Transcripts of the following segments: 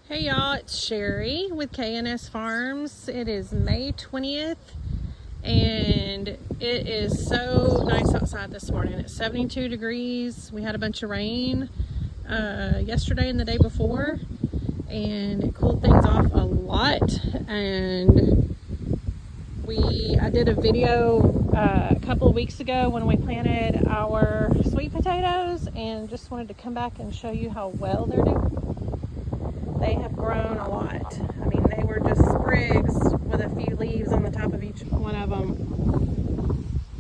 Hey y'all, it's Sherry with KNS Farms. It is May 20th and it is so nice outside this morning. It's 72 degrees. We had a bunch of rain yesterday and the day before, and it cooled things off a lot. And I did a video a couple of weeks ago when we planted our sweet potatoes, and just wanted to come back and show you how well they're doing. They have grown a lot. I mean, they were just sprigs with a few leaves on the top of each one of them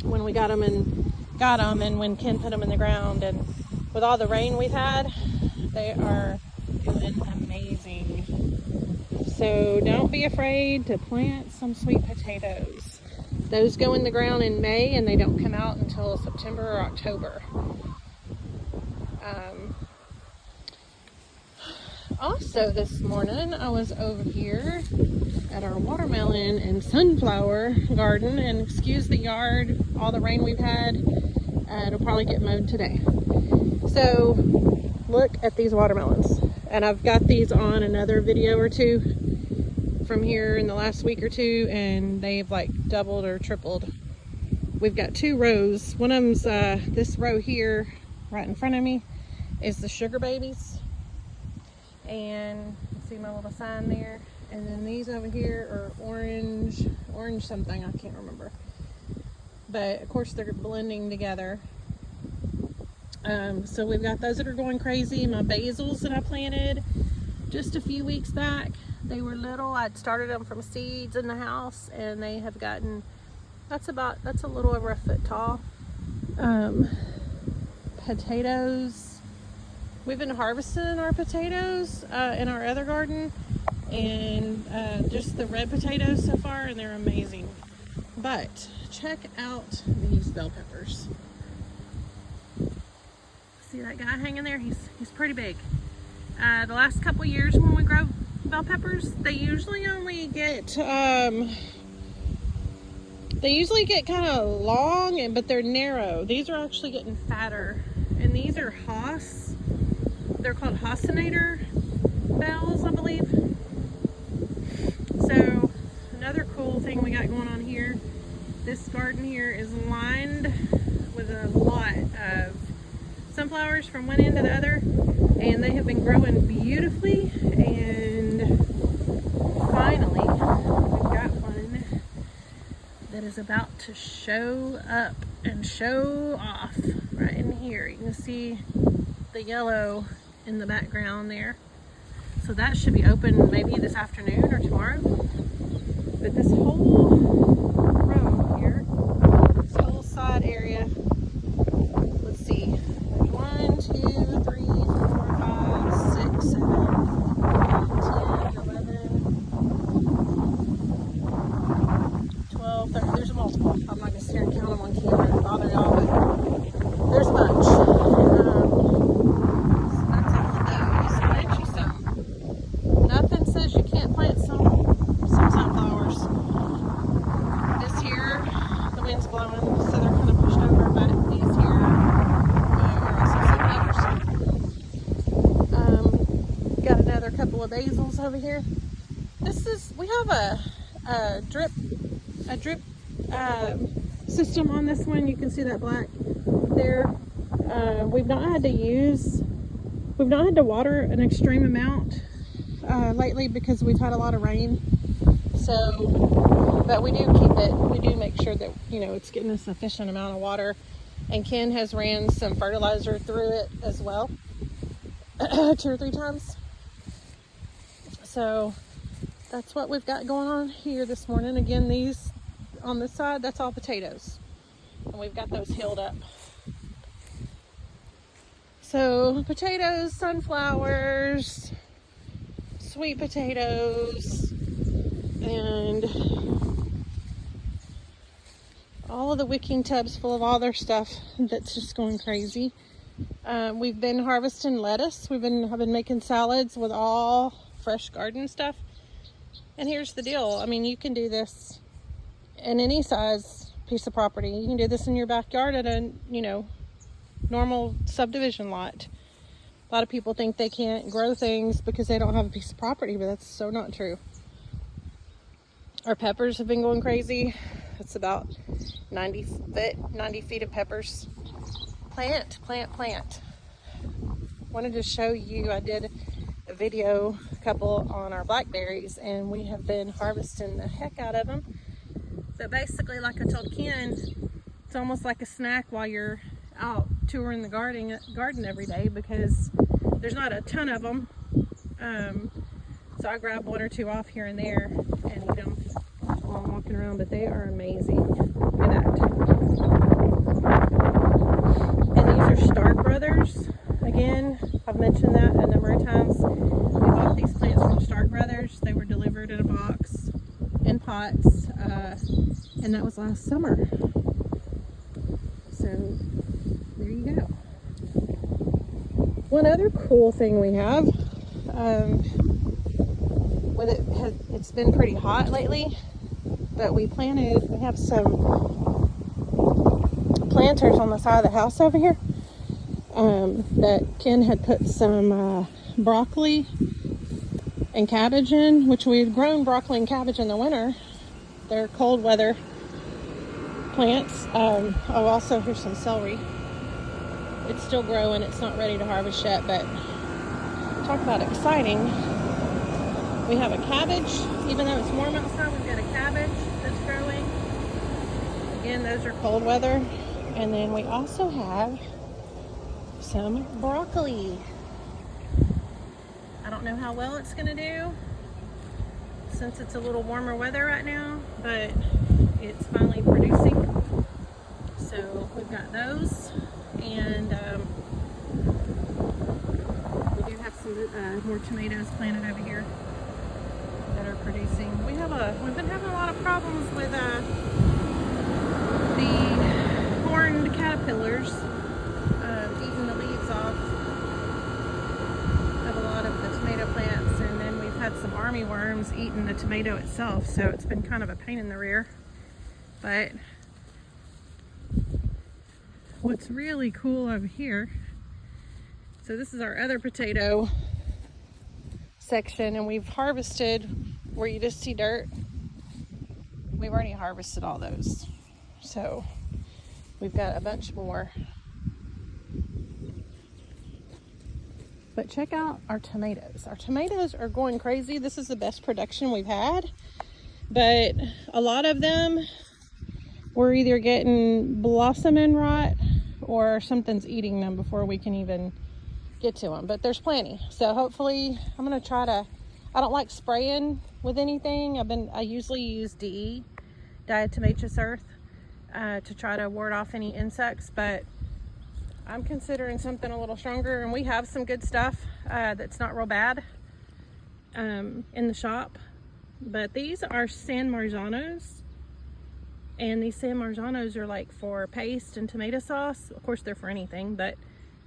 when we got them and when Ken put them in the ground. And with all the rain we've had, they are doing amazing. So don't be afraid to plant some sweet potatoes. Those go in the ground in May and they don't come out until September or October. Also this morning I was over here at our watermelon and sunflower garden, and excuse the yard, all the rain we've had, it'll probably get mowed today. So look at these watermelons, and I've got these on another video or two from here in the last week or two, and they've like doubled or tripled. We've got two rows. One of them's this row here right in front of me is the sugar babies. And you see my little sign there, and then these over here are orange something, I can't remember, but of course they're blending together. So we've got those that are going crazy. My basils that I planted just a few weeks back, they were little. I'd started them from seeds in the house, and they have gotten, that's a little over a foot tall. Potatoes, we've been harvesting our potatoes in our other garden, and just the red potatoes so far, and they're amazing. But check out these bell peppers. See that guy hanging there? He's pretty big. The last couple years when we grow bell peppers, they usually only get kind of long, but they're narrow. These are actually getting fatter, and these are Haas. They're called Haasinator bells, I believe. So another cool thing we got going on here, this garden here is lined with a lot of sunflowers from one end to the other, and they have been growing beautifully. And finally we've got one that is about to show up and show off right in here. You can see the yellow in the background there. So that should be open maybe this afternoon or tomorrow. But this whole row here, this whole side area, let's see, there's 1, 2, 3, 4, 5, 6, 7, 10, 11, 12, 13, there's a multiple. I'm not gonna sit here and count them on camera and bother y'all, but there's a bunch. Nothing says you can't plant some sunflowers. This here, the wind's blowing, so they're kind of pushed over, but these here are also some got another couple of basils over here. We have a drip system on this one. You can see that black there. We've not had to water an extreme amount lately because we've had a lot of rain. So, but we do make sure that, it's getting a sufficient amount of water. And Ken has ran some fertilizer through it as well, 2 or 3 times. So that's what we've got going on here this morning. Again, these on this side, that's all potatoes, and we've got those healed up. So potatoes, sunflowers, sweet potatoes, and all of the wicking tubs full of all their stuff that's just going crazy. We've been harvesting lettuce. I've been making salads with all fresh garden stuff. And here's the deal. I mean, you can do this in any size piece of property. You can do this in your backyard at a, normal subdivision lot. lot of people think they can't grow things because they don't have a piece of property, but that's so not true. Our peppers have been going crazy. It's about 90 feet of peppers. Plant. Wanted to show you, I did a video, a couple on our blackberries, and we have been harvesting the heck out of them. So basically, like I told Ken, it's almost like a snack while you're out touring the garden every day, because there's not a ton of them. So I grab one or two off here and there and eat them while I'm walking around, but they are amazing. Look at that. And these are Stark Brothers. Again, I've mentioned that a number of times. We bought these plants from Stark Brothers. They were delivered in a box, in pots, and that was last summer. So there you go. One other cool thing we have, it's been pretty hot lately, but we have some planters on the side of the house over here, that Ken had put some broccoli and cabbage in, which we had grown broccoli and cabbage in the winter. They're cold weather plants. Also, here's some celery. It's still growing. It's not ready to harvest yet, but talk about exciting. We have a cabbage. Even though it's warm outside, we've got a cabbage that's growing. Again, those are cold weather. And then we also have some broccoli. I don't know how well it's going to do since it's a little warmer weather right now, but it's finally producing. So we've got those, and we do have some more tomatoes planted over here that are producing. We've been having a lot of problems with the horned caterpillars eating the leaves off of a lot of the tomato plants, and then we've had some army worms eating the tomato itself, so it's been kind of a pain in the rear. But what's really cool over here, so this is our other potato section, and we've harvested where you just see dirt. We've already harvested all those, so we've got a bunch more. But check out our tomatoes. Our tomatoes are going crazy. This is the best production we've had, but a lot of them, we're either getting blossom end rot or something's eating them before we can even get to them. But there's plenty. So hopefully, I'm gonna try to, I don't like spraying with anything. I usually use DE, diatomaceous earth, to try to ward off any insects, but I'm considering something a little stronger, and we have some good stuff that's not real bad in the shop. But these are San Marzanos, and these San Marzanos are like for paste and tomato sauce. Of course, they're for anything, but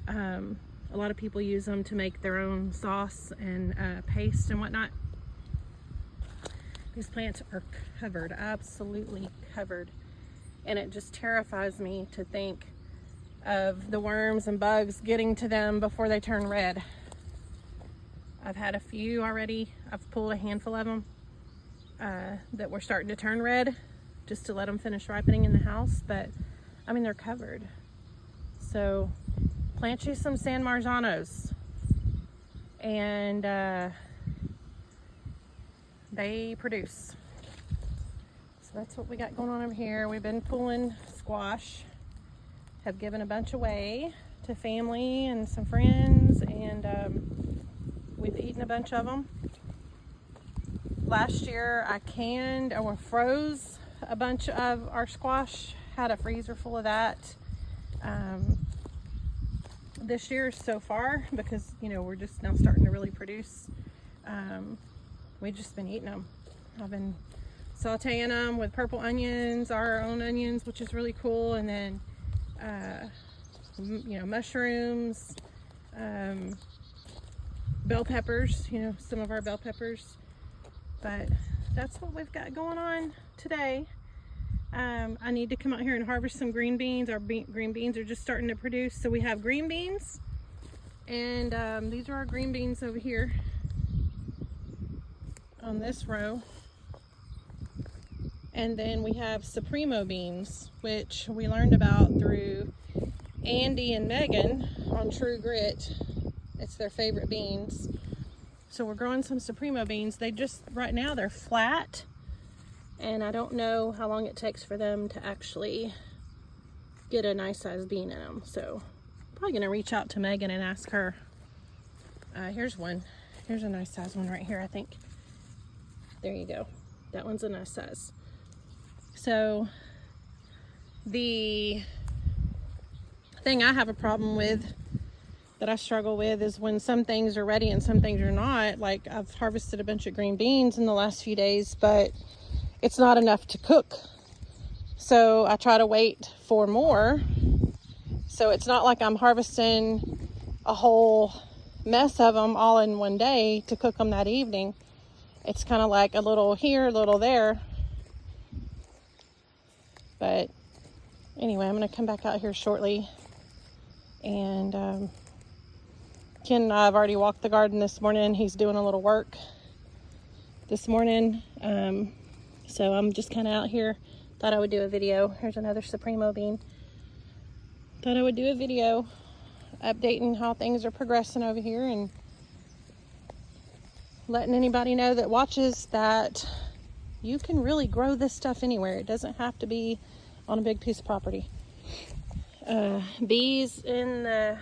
a lot of people use them to make their own sauce and paste and whatnot. These plants are covered, absolutely covered, and it just terrifies me to think of the worms and bugs getting to them before they turn red. I've had a few already. I've pulled a handful of them that were starting to turn red, just to let them finish ripening in the house. But I mean, they're covered. So plant you some San Marzanos, and they produce. So that's what we got going on over here. We've been pulling squash, have given a bunch away to family and some friends, and we've eaten a bunch of them. Last year I canned or froze a bunch of our squash, had a freezer full of that. This year so far, because we're just now starting to really produce, we've just been eating them. I've been sauteing them with purple onions, our own onions, which is really cool, and then mushrooms, bell peppers, some of our bell peppers. But that's what we've got going on today. I need to come out here and harvest some green beans. Our green beans are just starting to produce. So we have green beans, And these are our green beans over here on this row. And then we have Supremo beans, which we learned about through Andy and Megan on True Grit. It's their favorite beans. So we're growing some Supremo beans. They just, right now they're flat, and I don't know how long it takes for them to actually get a nice sized bean in them. So probably gonna reach out to Megan and ask her. Here's one. Here's a nice size one right here, I think. There you go. That one's a nice size. So the thing I have a problem with, that I struggle with, is when some things are ready and some things are not. Like, I've harvested a bunch of green beans in the last few days, but it's not enough to cook. So I try to wait for more. So it's not like I'm harvesting a whole mess of them all in one day to cook them that evening. It's kind of like a little here, a little there. But anyway, I'm going to come back out here shortly. And Ken and I have already walked the garden this morning. He's doing a little work this morning. So I'm just kind of out here. Thought I would do a video. Here's another Supremo bean. Thought I would do a video updating how things are progressing over here and letting anybody know that watches that you can really grow this stuff anywhere. It doesn't have to be on a big piece of property. Bees in the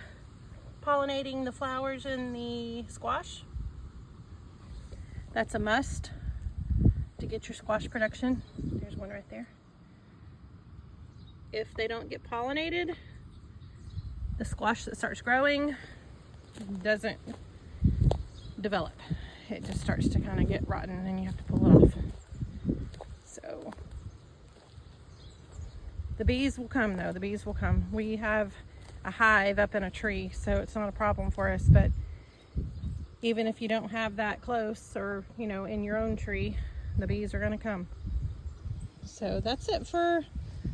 pollinating the flowers in the squash. That's a must to get your squash production. There's one right there. If they don't get pollinated, the squash that starts growing doesn't develop. It just starts to kind of get rotten and you have to pull it off. So the bees will come though. The bees will come. We have a hive up in a tree, so it's not a problem for us. But even if you don't have that close, or you know, in your own tree, the bees are going to come. So that's it for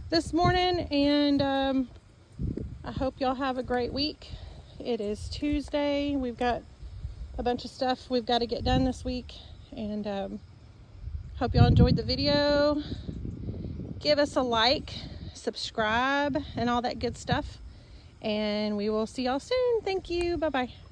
this morning, and I hope y'all have a great week. It is Tuesday. We've got a bunch of stuff we've got to get done this week, and hope y'all enjoyed the video. Give us a like, subscribe, and all that good stuff, and we will see y'all soon. Thank you. Bye bye.